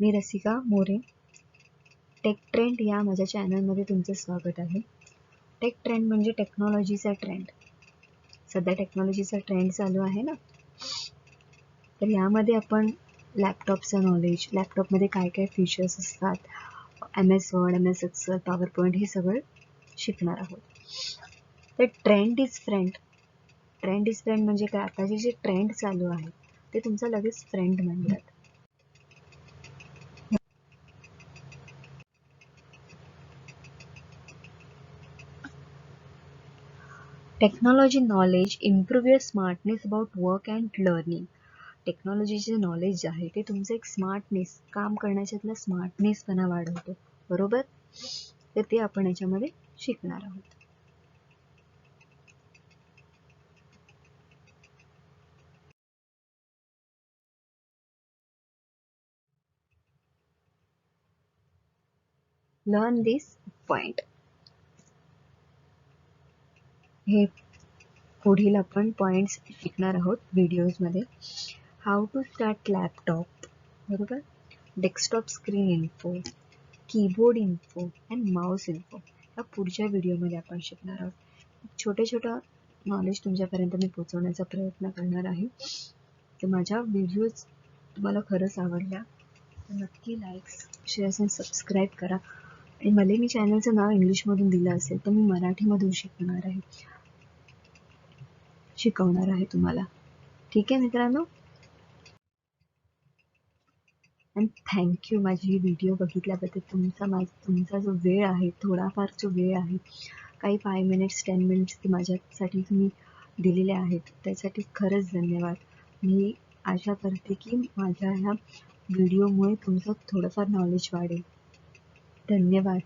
मी Rasika More. Take trend या माझ्या चॅनलमध्ये तुमचं स्वागत आहे. टेक ट्रेंड म्हणजे टेक्नॉलॉजीचा ट्रेंड. सध्या टेक्नॉलॉजीचा ट्रेंड चालू आहे ना, तर यामध्ये आपण लॅपटॉपचं नॉलेज, लॅपटॉपमध्ये काय काय फीचर्स असतात, MS Word, MS Excel, PowerPoint हे सगळं शिकणार आहोत. तर ट्रेंड इज फ्रेंड म्हणजे काय, आताचे जे ट्रेंड चालू आहे ते तुमचा लगेच फ्रेंड म्हणतात. Technology knowledge improve your smartness about work and learning. टेक्नॉलॉजीचे नॉलेज आहे ते तुमचं एक स्मार्टनेस, काम करण्याच्यातला स्मार्टनेसपणा वाढवतो, बरोबर. तर ते आपण याच्यामध्ये शिकणार आहोत. लर्न दिस पॉइंट. हे पुढील आपण पॉइंट्स शिकणार आहोत व्हिडिओजमध्ये. हाऊ टू स्टार्ट लॅपटॉप, बरोबर. Desktop screen info, keyboard info and Mouse info या पुढच्या व्हिडिओमध्ये आपण शिकणार आहोत. छोटं नॉलेज तुमच्यापर्यंत मी पोहोचवण्याचा प्रयत्न करणार आहे. तर माझ्या व्हिडिओज तुम्हाला खरंच आवडल्या तर नक्की लाईक्स, शेअर्स आणि सबस्क्राईब करा. आणि मला मी चॅनलचं नाव इंग्लिशमधून दिलं असेल तर मी मराठीमधून शिकवणार आहे तुम्हाला. ठीक आहे मित्रांनो. अँड थँक्यू माझी ही व्हिडिओ बघितल्याबद्दल. तुमचा जो वेळ आहे, थोडाफार जो वेळ आहे, काही 5 मिनिट्स 10 मिनिट्स ते माझ्यासाठी तुम्ही दिलेले आहेत, त्यासाठी खरंच धन्यवाद. मी आशा करते की माझ्या ह्या व्हिडिओमुळे तुमचं थोडंफार नॉलेज वाढेल. धन्यवाद.